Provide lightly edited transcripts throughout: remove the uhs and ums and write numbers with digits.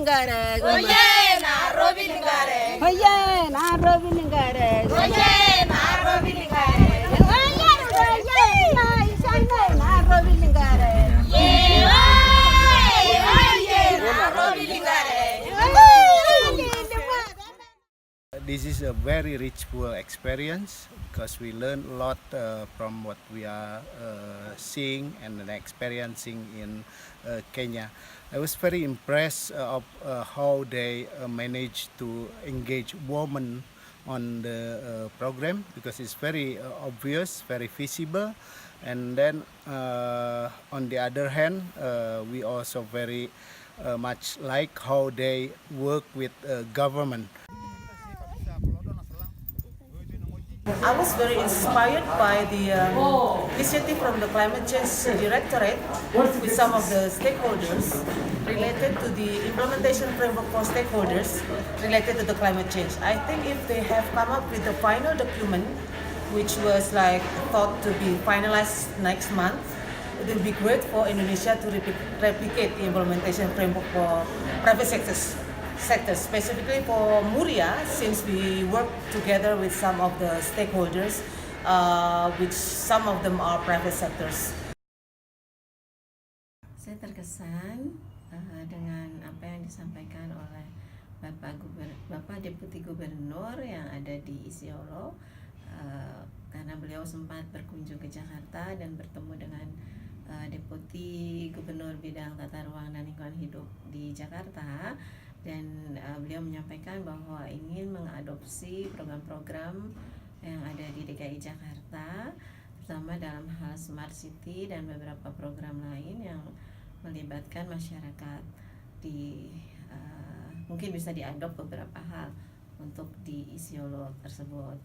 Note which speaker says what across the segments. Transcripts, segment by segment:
Speaker 1: Lingare.
Speaker 2: Oye, Nairobi Lingare.
Speaker 1: Oye, Nairobi Lingare.
Speaker 2: Oye, Nairobi Lingare.
Speaker 1: Nairobi Lingare.
Speaker 3: This is a very rich experience because we learn a lot from what we are seeing and experiencing in Kenya. I was very impressed of how they managed to engage women on the program because it's very obvious, very visible. And then on the other hand, we also very much like how they work with government.
Speaker 4: I was very inspired by the initiative from the Climate Change Directorate with some of the stakeholders related to the implementation framework for stakeholders related to the climate change. I think if they have come up with the final document, which was thought to be finalized next month, it will be great for Indonesia to replicate the implementation framework for private sectors, specifically for Muria, since we work together with some of the stakeholders, which some of them are private sectors.
Speaker 5: Saya terkesan dengan apa yang disampaikan oleh Bapak Deputi Gubernur yang ada di Isiolo, karena beliau sempat berkunjung ke Jakarta dan bertemu dengan Deputi Gubernur Bidang Tata Ruang dan Lingkungan Hidup di Jakarta. Dan beliau menyampaikan bahwa ingin mengadopsi program-program yang ada di DKI Jakarta, terutama dalam hal Smart City dan beberapa program lain yang melibatkan masyarakat. Mungkin bisa diadop beberapa hal untuk di Isiolo tersebut.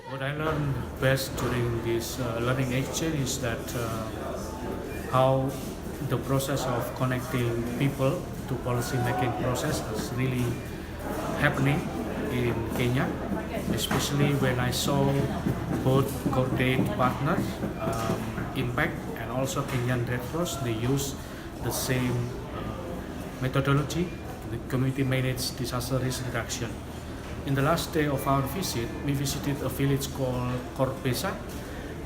Speaker 6: What I learned best during this learning exchange is that how the process of connecting people to policy making process is really happening in Kenya, especially when I saw both coordinate partners, Impact and also Kenyan Red Cross. They use the same methodology, the community managed disaster risk reduction. In the last day of our visit, we visited a village called Korpesa,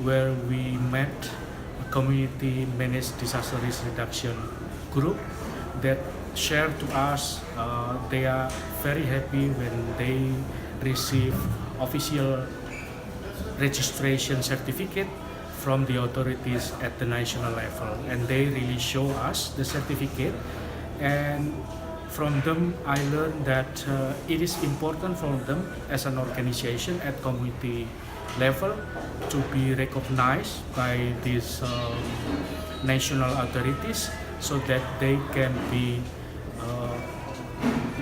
Speaker 6: where we met community managed disaster risk reduction group that shared to us they are very happy when they receive official registration certificate from the authorities at the national level, and they really show us the certificate. And from them I learned that it is important for them as an organization at community level to be recognized by these national authorities so that they can be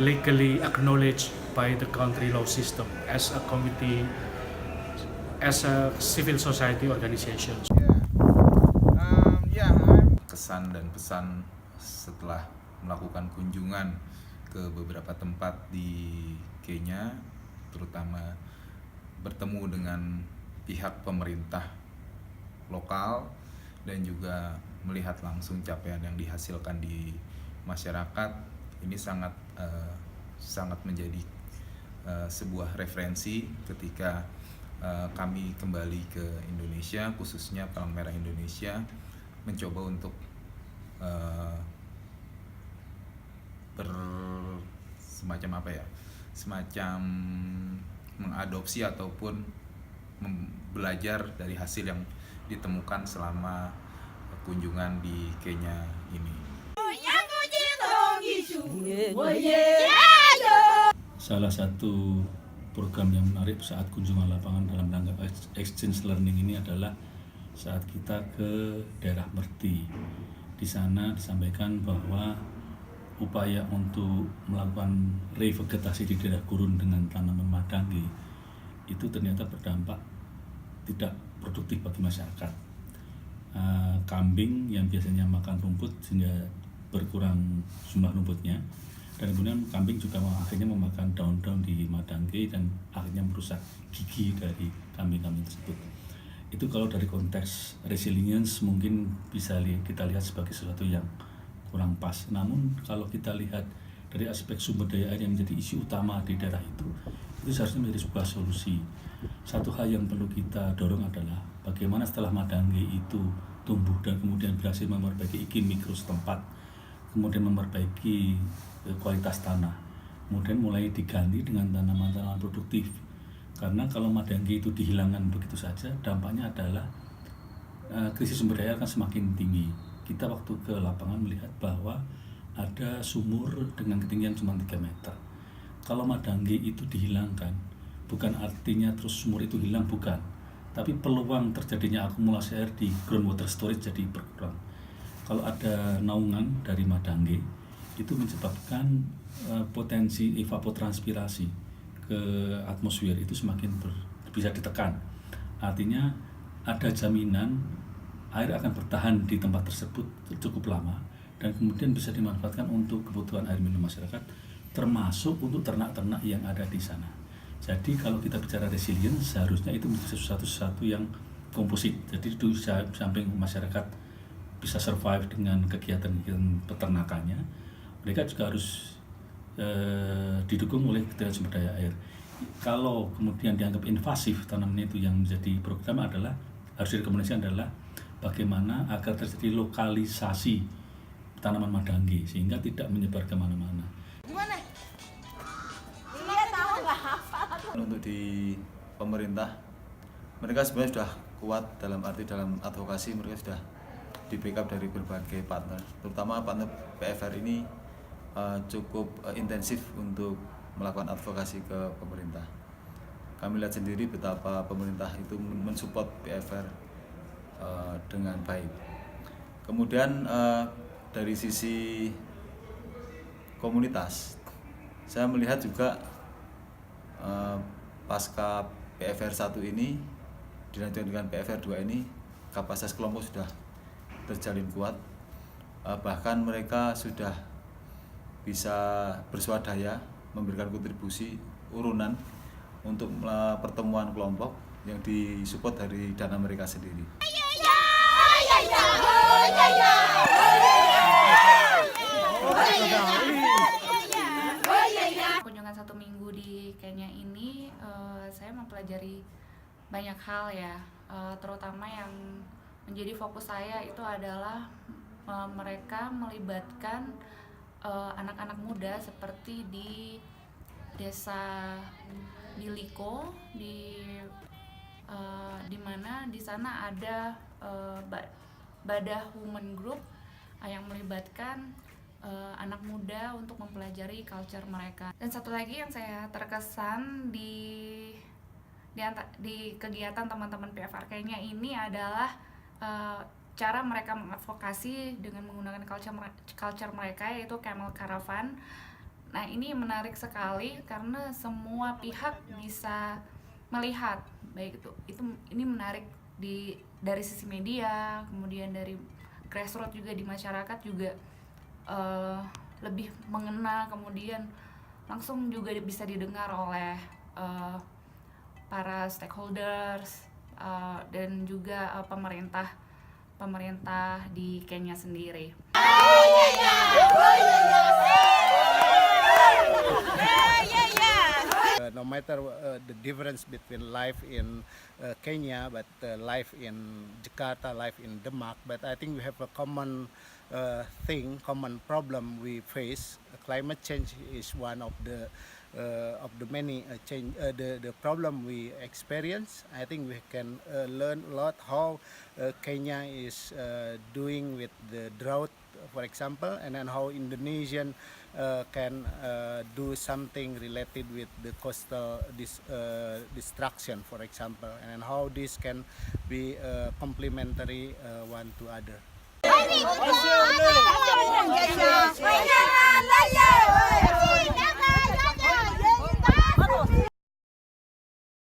Speaker 6: legally acknowledged by the country law system as a community, as a civil society organization.
Speaker 7: Kesan dan pesan setelah melakukan kunjungan ke beberapa tempat di Kenya, terutama bertemu dengan pihak pemerintah lokal dan juga melihat langsung capaian yang dihasilkan di masyarakat, ini sangat menjadi sebuah referensi ketika kami kembali ke Indonesia, khususnya Palang Merah Indonesia mencoba untuk semacam mengadopsi ataupun belajar dari hasil yang ditemukan selama kunjungan di Kenya ini.
Speaker 8: Salah satu program yang menarik saat kunjungan lapangan dalam rangka exchange learning ini adalah saat kita ke daerah Merti. Di sana disampaikan bahwa upaya untuk melakukan revegetasi di daerah gurun dengan tanaman madangi itu ternyata berdampak tidak produktif bagi masyarakat. Kambing yang biasanya makan rumput sehingga berkurang jumlah rumputnya, dan kemudian kambing juga akhirnya memakan daun-daun di madangge dan akhirnya merusak gigi dari kambing-kambing tersebut. Itu kalau dari konteks resilience mungkin bisa kita lihat sebagai sesuatu yang kurang pas. Namun kalau kita lihat dari aspek sumber daya air yang menjadi isu utama di daerah itu seharusnya menjadi sebuah solusi. Satu hal yang perlu kita dorong adalah bagaimana setelah Madangge itu tumbuh dan kemudian berhasil memperbaiki iklim mikro setempat, kemudian memperbaiki kualitas tanah, kemudian mulai diganti dengan tanaman-tanaman produktif. Karena kalau Madangge itu dihilangkan begitu saja, dampaknya adalah krisis sumber daya akan semakin tinggi. Kita waktu ke lapangan melihat bahwa ada sumur dengan ketinggian cuma 3 meter. Kalau Madangge itu dihilangkan, bukan artinya terus sumur itu hilang, bukan. Tapi peluang terjadinya akumulasi air di groundwater storage jadi berkurang. Kalau ada naungan dari Madangge, itu menyebabkan potensi evapotranspirasi ke atmosfer itu semakin bisa ditekan. Artinya ada jaminan air akan bertahan di tempat tersebut cukup lama dan kemudian bisa dimanfaatkan untuk kebutuhan air minum masyarakat, termasuk untuk ternak-ternak yang ada di sana. Jadi kalau kita bicara resilience, seharusnya itu menjadi sesuatu yang komposit. Jadi di samping masyarakat bisa survive dengan kegiatan peternakannya, mereka juga harus didukung oleh ketersediaan sumber daya air. Kalau kemudian dianggap invasif tanaman itu, yang menjadi program adalah harus direkomendasikan adalah bagaimana agar terjadi lokalisasi tanaman Madangge sehingga tidak menyebar kemana-mana.
Speaker 1: Gimana? Dia tahu nggak hafal.
Speaker 9: Untuk di pemerintah, mereka sebenarnya sudah kuat dalam advokasi, mereka sudah di backup dari berbagai partner, terutama partner PFR ini cukup intensif untuk melakukan advokasi ke pemerintah. Kami lihat sendiri betapa pemerintah itu mensupport PFR dengan baik. Kemudian dari sisi komunitas, saya melihat juga pasca PFR 1 ini dilanjutkan dengan PFR 2 ini, kapasitas kelompok sudah terjalin kuat, bahkan mereka sudah bisa berswadaya memberikan kontribusi urunan untuk pertemuan kelompok yang disupport dari dana mereka sendiri.
Speaker 10: Kunjungan 1 minggu di Kenya ini saya mempelajari banyak hal ya, terutama yang menjadi fokus saya itu adalah mereka melibatkan anak-anak muda seperti di desa di Liko, di mana di sana ada Badah Women Group yang melibatkan anak muda untuk mempelajari culture mereka. Dan satu lagi yang saya terkesan di kegiatan teman-teman PFR Kenya ini adalah cara mereka mengadvokasi dengan menggunakan culture mereka, yaitu camel caravan. Nah, ini menarik sekali karena semua pihak bisa melihat, baik ini menarik dari sisi media, kemudian dari grassroots juga di masyarakat juga lebih mengena, kemudian langsung juga bisa didengar oleh para stakeholders dan juga pemerintah di Kenya sendiri.
Speaker 3: No matter the difference between life in Kenya, but life in Jakarta, life in Demak, but I think we have a common common problem we face. Climate change is one of the many the problem we experience. I think we can learn a lot how Kenya is doing with the drought, for example, and then how Indonesian can do something related with the coastal destruction, for example, and then how this can be complementary one to other.
Speaker 1: Ayo,